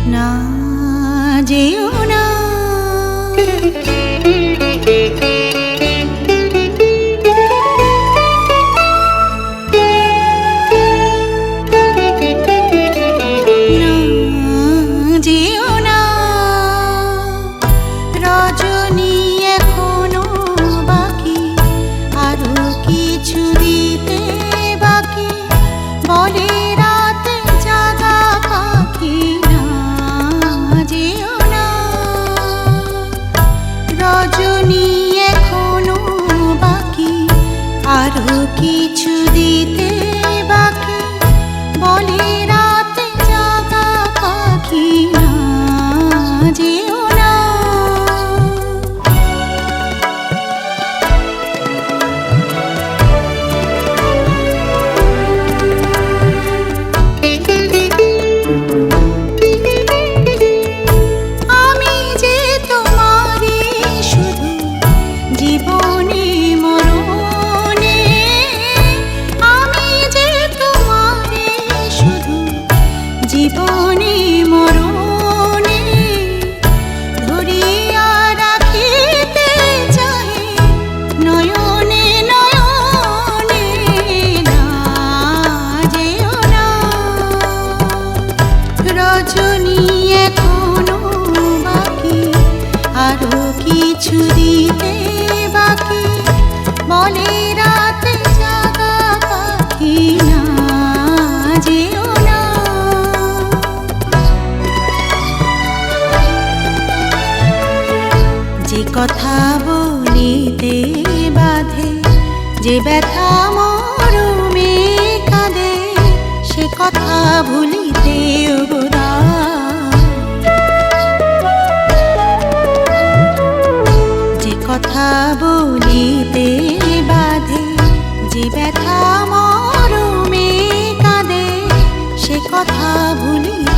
না যেও না কিছু দিতে বাকি বলে রাতে জাগা পাখি না যেও না আমি যে তোমারই শুধু জীবনে জীবনে মরণে ধরিয়া রাখিতে চাহে নয়নে নয়নে না যেও না রজনী এখনো বাকি আরো কিছু দিতে বাকি বলে রাতে জাগা পাখি না যেও না যে কথা বলিতে বাধে যে ব্যথা মরমে কাঁদে সে কথা ভুলিতে যে কথা বলিতে বাধে যে ব্যথা মরমে কাঁদে সে কথা ভুলিতে